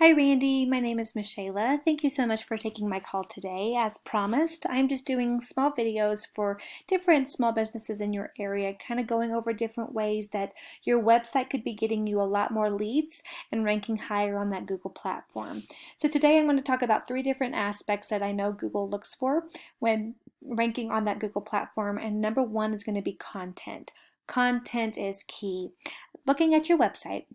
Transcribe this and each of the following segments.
Hi Randy, my name is Michaela. Thank you so much for taking my call today. As promised, I'm just doing small videos for different small businesses in your area, kind of going over different ways that your website could be getting you a lot more leads and ranking higher on that Google platform. So today I'm going to talk about 3 different aspects that I know Google looks for when ranking on that Google platform, and number 1 is going to be content. Content is key. Looking at your website,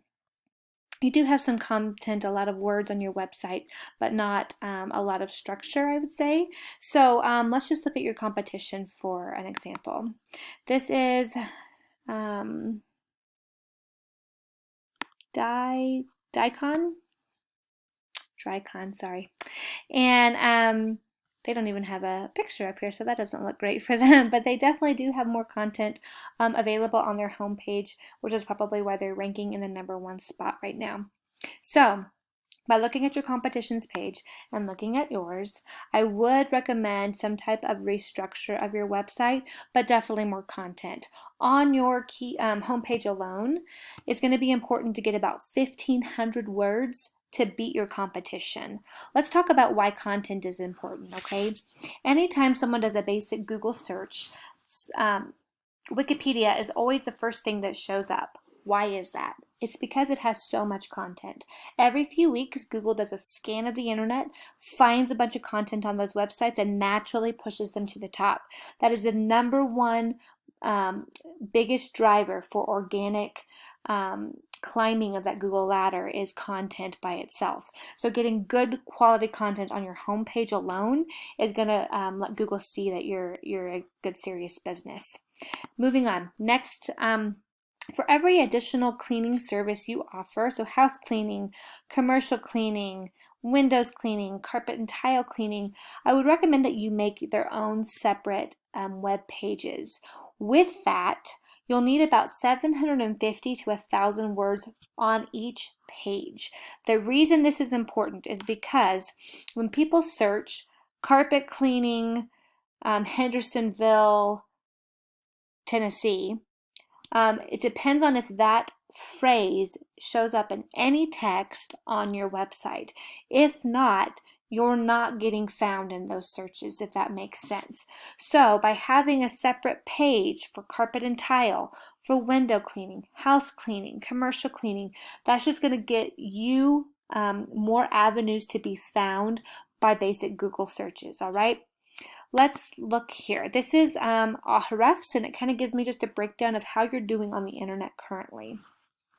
you do have some content, a lot of words on your website, but not a lot of structure, I would say. So let's just look at your competition for an example. This is Dicon, sorry. And they don't even have a picture up here, so that doesn't look great for them, but they definitely do have more content available on their homepage, which is probably why they're ranking in the #1 spot right now. So by looking at your competition's page and looking at yours, I would recommend some type of restructure of your website, but definitely more content. On your key homepage alone, it's going to be important to get about 1,500 words to beat your competition. Let's talk about why content is important, okay? Anytime someone does a basic Google search, Wikipedia is always the first thing that shows up. Why is that? It's because it has so much content. Every few weeks, Google does a scan of the internet, finds a bunch of content on those websites, and naturally pushes them to the top. That is the #1 biggest driver for organic climbing of that Google ladder is content by itself. So getting good quality content on your homepage alone is going to let Google see that you're a good, serious business. Moving on. Next, for every additional cleaning service you offer, so house cleaning, commercial cleaning, windows cleaning, carpet and tile cleaning, I would recommend that you make their own separate web pages. With that, you'll need about 750 to 1,000 words on each page. The reason this is important is because when people search carpet cleaning, Hendersonville, Tennessee, it depends on if that phrase shows up in any text on your website. If not, you're not getting found in those searches, if that makes sense. So by having a separate page for carpet and tile, for window cleaning, house cleaning, commercial cleaning, that's just going to get you more avenues to be found by basic Google searches, all right? Let's look here. This is Ahrefs, and it kind of gives me just a breakdown of how you're doing on the internet currently.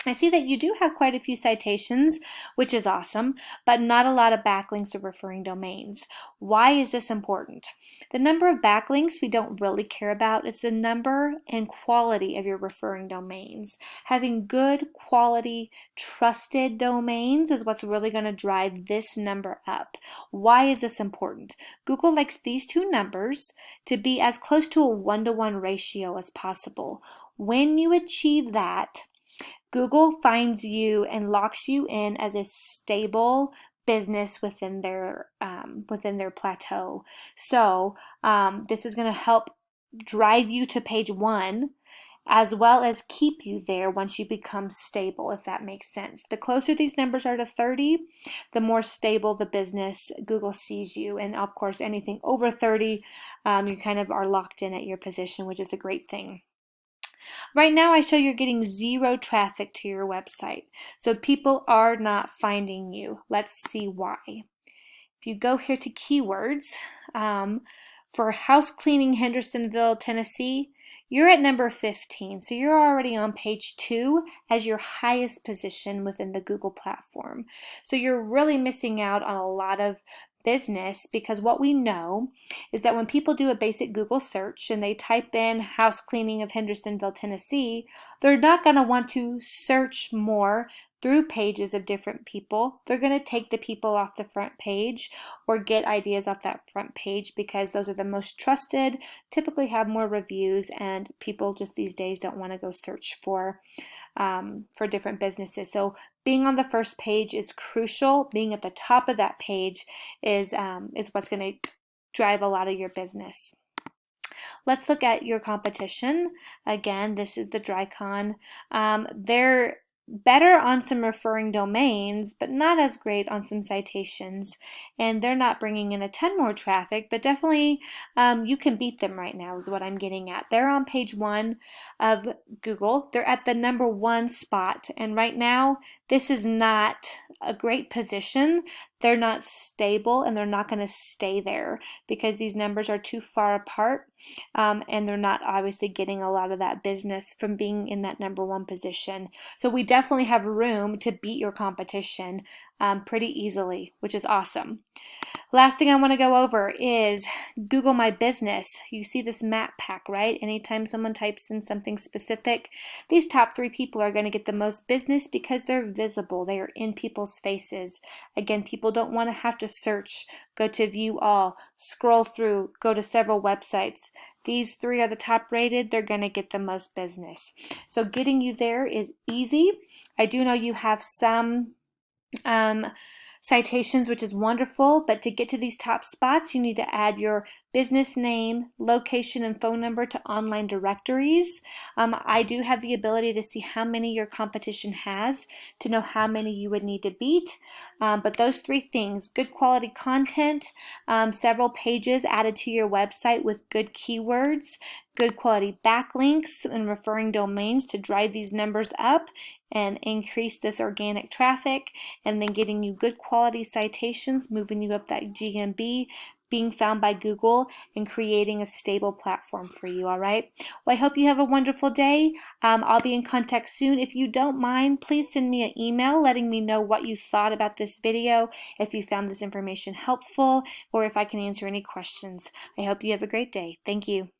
I see that you do have quite a few citations, which is awesome, but not a lot of backlinks or referring domains. Why is this important? The number of backlinks we don't really care about. It's the number and quality of your referring domains. Having good quality, trusted domains is what's really going to drive this number up. Why is this important? Google likes these 2 numbers to be as close to a 1-to-1 ratio as possible. When you achieve that, Google finds you and locks you in as a stable business within their plateau. So this is going to help drive you to page 1, as well as keep you there once you become stable, if that makes sense. The closer these numbers are to 30, the more stable the business Google sees you. And of course, anything over 30, you kind of are locked in at your position, which is a great thing. Right now, I show you're getting 0 traffic to your website. So people are not finding you. Let's see why. If you go here to keywords, for house cleaning Hendersonville, Tennessee, you're at number 15. So you're already on page 2 as your highest position within the Google platform. So you're really missing out on a lot of business, because what we know is that when people do a basic Google search and they type in house cleaning of Hendersonville, Tennessee, they're not going to want to search more through pages of different people. They're going to take the people off the front page or get ideas off that front page because those are the most trusted, typically have more reviews, and people just these days don't want to go search for different businesses. So being on the first page is crucial. Being at the top of that page is what's going to drive a lot of your business. Let's look at your competition. Again, this is the Drycon. Their better on some referring domains, but not as great on some citations. And they're not bringing in a ton more traffic, but definitely you can beat them right now is what I'm getting at. They're on page 1 of Google. They're at the #1 spot. And right now, this is not a great position. They're not stable, and they're not going to stay there because these numbers are too far apart, and they're not obviously getting a lot of that business from being in that #1 position. So we definitely have room to beat your competition pretty easily, which is awesome. Last thing I want to go over is Google My Business. You see this map pack, right? Anytime someone types in something specific, these top 3 people are going to get the most business because they're visible. They are in people's faces. Again, people don't want to have to search, go to view all, scroll through, go to several websites. These 3 are the top rated. They're going to get the most business. So getting you there is easy. I do know you have some citations, which is wonderful, but to get to these top spots, you need to add your business name, location, and phone number to online directories. I do have the ability to see how many your competition has to know how many you would need to beat. But those 3 things, good quality content, several pages added to your website with good keywords, good quality backlinks and referring domains to drive these numbers up and increase this organic traffic, and then getting you good quality citations, moving you up that GMB, being found by Google, and creating a stable platform for you. All right. Well, I hope you have a wonderful day. I'll be in contact soon. If you don't mind, please send me an email letting me know what you thought about this video, if you found this information helpful, or if I can answer any questions. I hope you have a great day. Thank you.